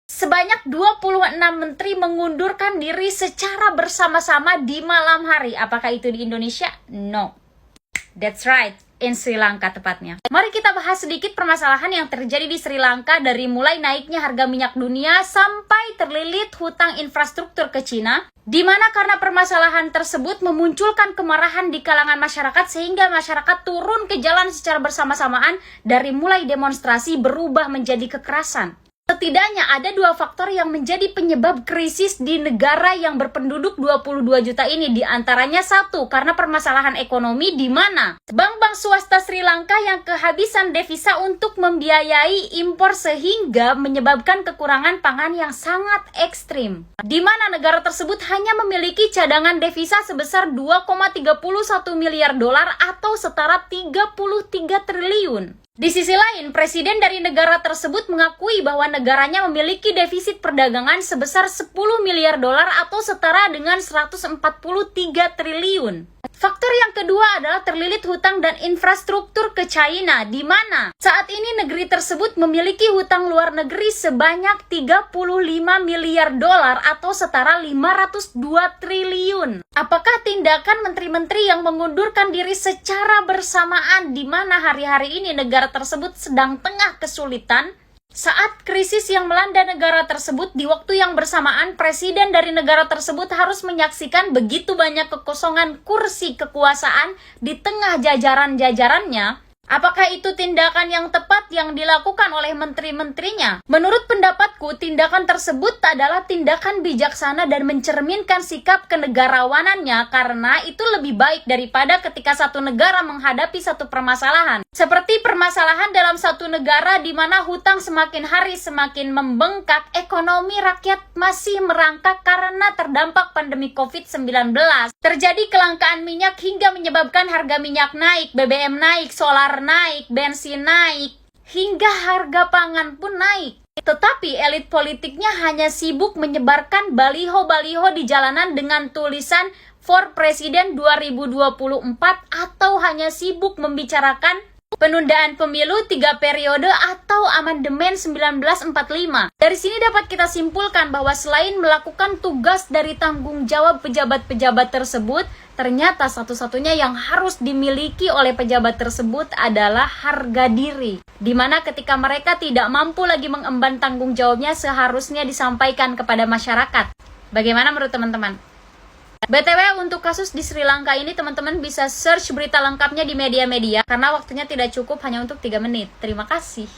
Sebanyak 26 menteri mengundurkan diri secara bersama-sama di malam hari. Apakah itu di Indonesia? No. That's right, in Sri Lanka tepatnya. Mari kita bahas sedikit permasalahan yang terjadi di Sri Lanka dari mulai naiknya harga minyak dunia sampai terlilit hutang infrastruktur ke Cina, di mana karena permasalahan tersebut memunculkan kemarahan di kalangan masyarakat sehingga masyarakat turun ke jalan secara bersama-samaan dari mulai demonstrasi berubah menjadi kekerasan. Setidaknya ada dua faktor yang menjadi penyebab krisis di negara yang berpenduduk 22 juta ini. Di antaranya satu, karena permasalahan ekonomi di mana bank-bank swasta Sri Lanka yang kehabisan devisa untuk membiayai impor sehingga menyebabkan kekurangan pangan yang sangat ekstrim. Di mana negara tersebut hanya memiliki cadangan devisa sebesar 2,31 miliar dolar atau setara 33 triliun. Di sisi lain, presiden dari negara tersebut mengakui bahwa negaranya memiliki defisit perdagangan sebesar 10 miliar dolar atau setara dengan 143 triliun. Faktor yang kedua adalah terlilit hutang dan infrastruktur ke China, di mana saat ini negeri tersebut memiliki hutang luar negeri sebanyak 35 miliar dolar atau setara 502 triliun. Apakah tindakan menteri-menteri yang mengundurkan diri secara bersamaan di mana hari-hari ini negara tersebut sedang tengah kesulitan? Saat krisis yang melanda negara tersebut, di waktu yang bersamaan, presiden dari negara tersebut harus menyaksikan begitu banyak kekosongan kursi kekuasaan di tengah jajaran-jajarannya. Apakah itu tindakan yang tepat yang dilakukan oleh menteri-menterinya? Menurut pendapatku, tindakan tersebut adalah tindakan bijaksana dan mencerminkan sikap kenegarawanannya karena itu lebih baik daripada ketika satu negara menghadapi satu permasalahan. Seperti permasalahan dalam satu negara di mana hutang semakin hari semakin membengkak, ekonomi rakyat masih merangkak karena terdampak pandemi COVID-19. Terjadi kelangkaan minyak hingga menyebabkan harga minyak naik, BBM naik, solar naik, bensin naik, hingga harga pangan pun naik. Tetapi elit politiknya hanya sibuk menyebarkan baliho-baliho di jalanan dengan tulisan For Presiden 2024 atau hanya sibuk membicarakan penundaan pemilu 3 periode atau amandemen 1945. Dari sini dapat kita simpulkan bahwa selain melakukan tugas dari tanggung jawab pejabat-pejabat tersebut, ternyata satu-satunya yang harus dimiliki oleh pejabat tersebut adalah harga diri. Dimana ketika mereka tidak mampu lagi mengemban tanggung jawabnya seharusnya disampaikan kepada masyarakat. Bagaimana menurut teman-teman? BTW untuk kasus di Sri Lanka ini teman-teman bisa search berita lengkapnya di media-media karena waktunya tidak cukup hanya untuk 3 menit. Terima kasih.